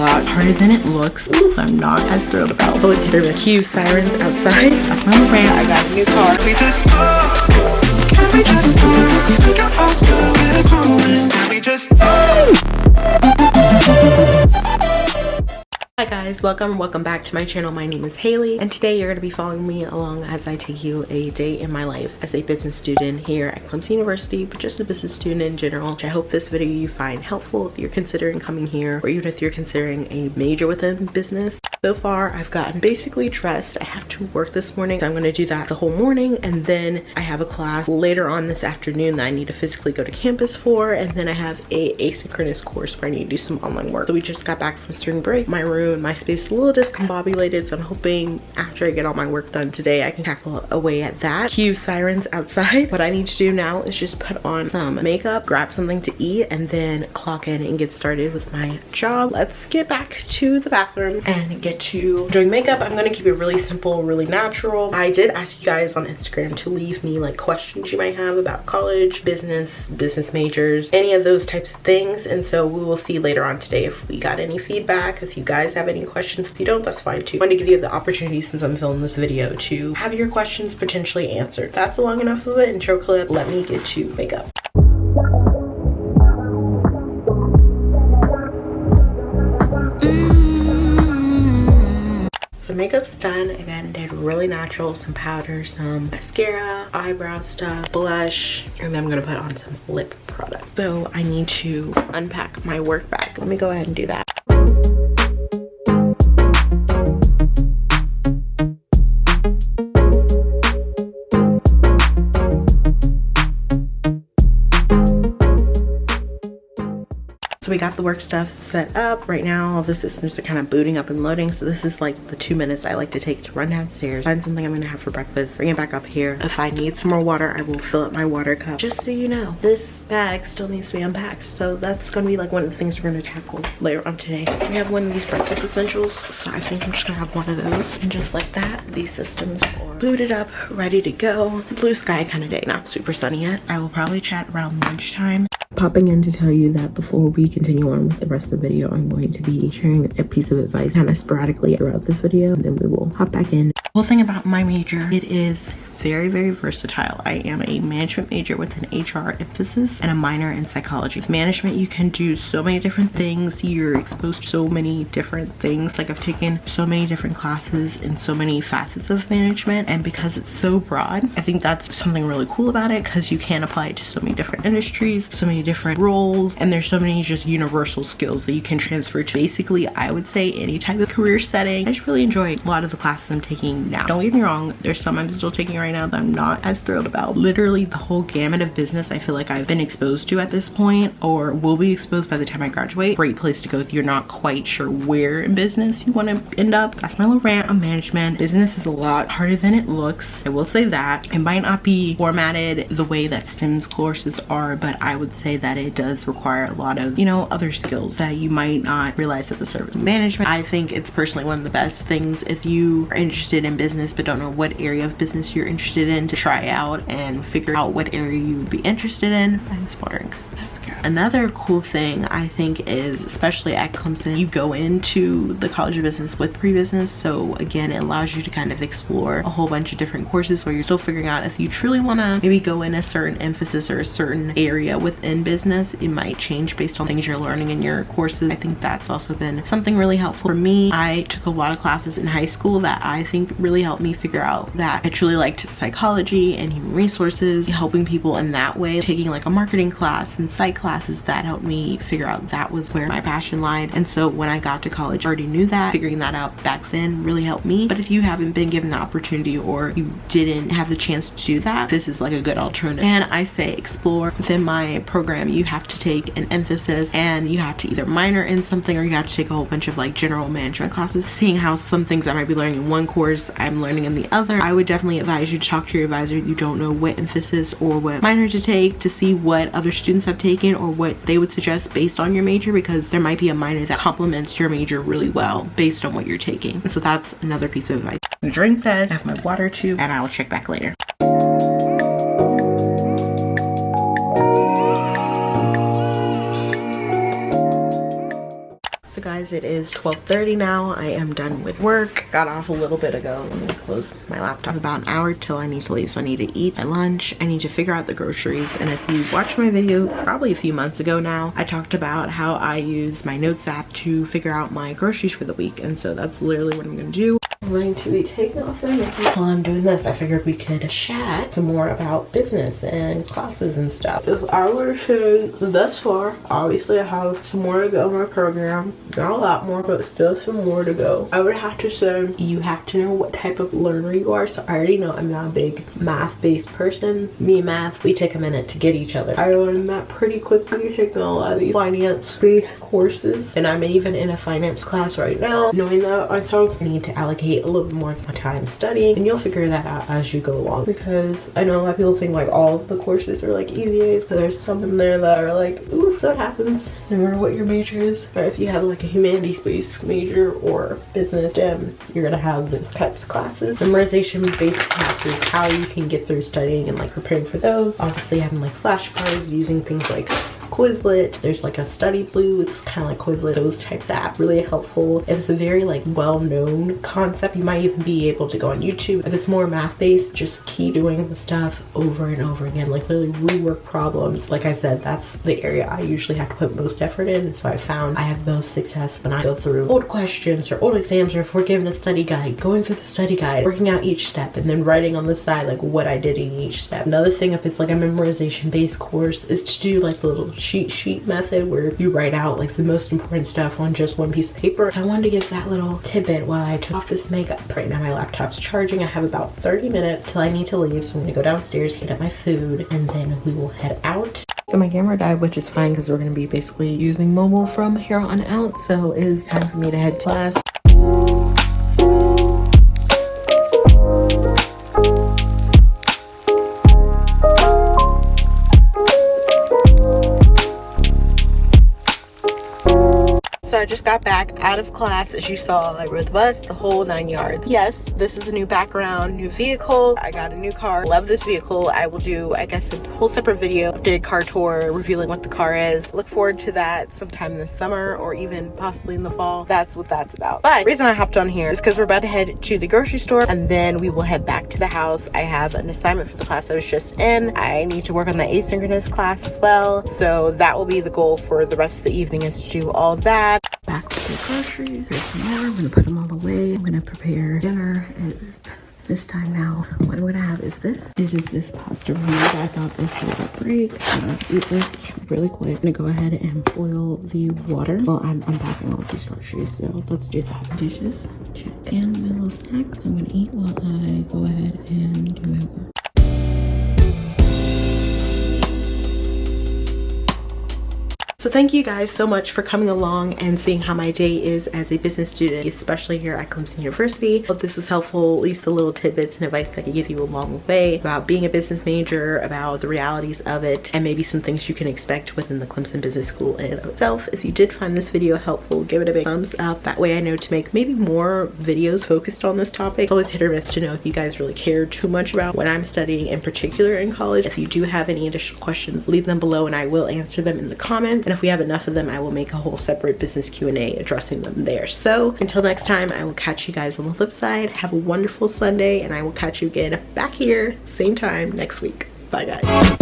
lot harder than it looks. I'm not as thrilled about. So it's hit or miss. Cue sirens outside. That's my rant. I got a new car. We just talk. Can we just talk? Figure out where we're going. Can we just Hi guys, welcome back to my channel. My name is Haley, and today you're going to be following me along as I take you a day in my life as a business student here at Clemson University, but just a business student in general. I hope this video you find helpful if you're considering coming here, or even if you're considering a major within business. So far, I've gotten basically dressed. I have to work this morning, so I'm going to do that the whole morning, and then I have a class later on this afternoon that I need to physically go to campus for, and then I have a asynchronous course where I need to do some online work. So we just got back from spring break. My room, my space is a little discombobulated, so I'm hoping after I get all my work done today, I can tackle away at that. Cue sirens outside. What I need to do now is just put on some makeup, grab something to eat, and then clock in and get started with my job. Let's get back to the bathroom and get to doing makeup. I'm gonna keep it really simple, really natural. I did ask you guys on Instagram to leave me like questions you might have about college, business majors, any of those types of things, and so we will see later on today if we got any feedback. If you guys have any questions, if you don't, that's fine too. I want to give you the opportunity, since I'm filming this video, to have your questions potentially answered. That's long enough of an intro clip. Let me get to makeup. So makeup's done. Again, did really natural, some powder, some mascara, eyebrow stuff, blush, and then I'm gonna put on some lip product. So I need to unpack my work bag. Let me go ahead and do that. So we got the work stuff set up. Right now, all the systems are kind of booting up and loading. So this is like the 2 minutes I like to take to run downstairs, find something I'm gonna have for breakfast, bring it back up here. If I need some more water, I will fill up my water cup. Just so you know, this bag still needs to be unpacked. So that's gonna be like one of the things we're gonna tackle later on today. We have one of these breakfast essentials. So I think I'm just gonna have one of those. And just like that, these systems are booted up, ready to go. Blue sky kind of day, not super sunny yet. I will probably chat around lunchtime. Popping in to tell you that before we continue on with the rest of the video, I'm going to be sharing a piece of advice kind of sporadically throughout this video, and then we will hop back in. One thing about my major, it is very versatile. I am a management major with an HR emphasis and a minor in psychology. With management, you can do so many different things. You're exposed to so many different things. Like, I've taken so many different classes in so many facets of management, and because it's so broad, I think that's something really cool about it, because you can apply it to so many different industries, so many different roles, and there's so many just universal skills that you can transfer to basically, I would say, any type of career setting. I just really enjoy a lot of the classes I'm taking now. Don't get me wrong, there's some I'm still taking right now that I'm not as thrilled about. Literally the whole gamut of business I feel like I've been exposed to at this point, or will be exposed by the time I graduate. Great place to go if you're not quite sure where in business you want to end up. That's my little rant on management. Business is a lot harder than it looks. I will say that. It might not be formatted the way that STEM's courses are, but I would say that it does require a lot of, you know, other skills that you might not realize at the service management. I think it's personally one of the best things if you are interested in business but don't know what area of business you're interested in, to try out and figure out what area you would be interested in. I'm sputtering. Another cool thing I think is, especially at Clemson, you go into the College of Business with pre-business, so again, it allows you to kind of explore a whole bunch of different courses where you're still figuring out if you truly want to maybe go in a certain emphasis or a certain area within business. It might change based on things you're learning in your courses. I think that's also been something really helpful for me. I took a lot of classes in high school that I think really helped me figure out that I truly liked psychology and human resources, helping people in that way. Taking like a marketing class and psych classes, that helped me figure out that was where my passion lied. And so when I got to college, I already knew that. Figuring that out back then really helped me. But if you haven't been given the opportunity, or you didn't have the chance to do that, this is like a good alternative. And I say explore. Within my program, you have to take an emphasis, and you have to either minor in something, or you have to take a whole bunch of like general management classes. Seeing how some things I might be learning in one course, I'm learning in the other, I would definitely advise you to talk to your advisor. You don't know what emphasis or what minor to take, to see what other students have taken or what they would suggest based on your major, because there might be a minor that complements your major really well based on what you're taking. And so that's another piece of advice. I'm gonna drink that, have my water too, and I will check back later. So guys, guys, it is 12:30 now. I am done with work. Got off a little bit ago. Let me close my laptop. About an hour till I need to leave, so I need to eat my lunch. I need to figure out the groceries. And if you watched my video probably a few months ago now, I talked about how I use my notes app to figure out my groceries for the week, and so that's literally what I'm gonna do. I'm going to be taking off my makeup. While I'm doing this, I figured we could chat some more about business and classes and stuff. If I were to say thus far, obviously I have some more to go in my program. Not a lot more, but still some more to go. I would have to say you have to know what type of learner you are. So I already know I'm not a big math-based person. Me and math, we take a minute to get each other. I learned that pretty quickly taking a lot of these finance-based courses. And I'm even in a finance class right now. Knowing that, I thought I need to allocate a little bit more of my time studying, and you'll figure that out as you go along, because I know a lot of people think like all of the courses are like easy A's, but there's some in there that are like, ooh, so it happens no matter what your major is. Or if you have like a humanities-based major or business STEM, you're gonna have those types of classes. Memorization-based classes, how you can get through studying and like preparing for those. Obviously having like flashcards, using things like Quizlet. There's like a Study Blue, it's kind of like Quizlet, those types of apps, really helpful. If it's a very like well-known concept, you might even be able to go on YouTube. If it's more math-based, just keep doing the stuff over and over again, like literally rework problems. Like I said, that's the area I usually have to put most effort in, so I found I have most success when I go through old questions or old exams, or if we're given a study guide, going through the study guide, working out each step, and then writing on the side like what I did in each step. Another thing, if it's like a memorization-based course, is to do like the little cheat sheet method where you write out like the most important stuff on just one piece of paper. So I wanted to give that little tidbit while I took off this makeup. Right now my laptop's charging. I have about 30 minutes till I need to leave, so I'm gonna go downstairs, get up my food, and then we will head out. So my camera died, which is fine because we're gonna be basically using mobile from here on out, so it is time for me to head to class. So I just got back out of class. As you saw, I rode the bus, the whole 9 yards. Yes, this is a new background, new vehicle. I got a new car. Love this vehicle. I will do, I guess, a whole separate video, updated car tour, revealing what the car is. Look forward to that sometime this summer or even possibly in the fall. That's what that's about. But the reason I hopped on here is because we're about to head to the grocery store, and then we will head back to the house. I have an assignment for the class I was just in. I need to work on my asynchronous class as well. So that will be the goal for the rest of the evening, is to do all that. Back to the groceries. There's some more. I'm gonna put them all away. I'm gonna prepare dinner. It is this time now. What I'm gonna have is this. It is this pasta roux that I thought before the break. I'm gonna eat this. It should be really quick. I'm gonna go ahead and boil the water while I'm unpacking all of these groceries. So let's do that. Dishes, check. And my little snack I'm gonna eat while I go ahead and do my work. So thank you guys so much for coming along and seeing how my day is as a business student, especially here at Clemson University. Hope this is helpful, at least the little tidbits and advice that can give you along the way about being a business major, about the realities of it, and maybe some things you can expect within the Clemson Business School in itself. If you did find this video helpful, give it a big thumbs up. That way I know to make maybe more videos focused on this topic. It's always hit or miss to know if you guys really care too much about what I'm studying in particular in college. If you do have any additional questions, leave them below and I will answer them in the comments. And if we have enough of them, I will make a whole separate business Q&A addressing them there. So until next time, I will catch you guys on the flip side. Have a wonderful Sunday, and I will catch you again back here same time next week. Bye guys.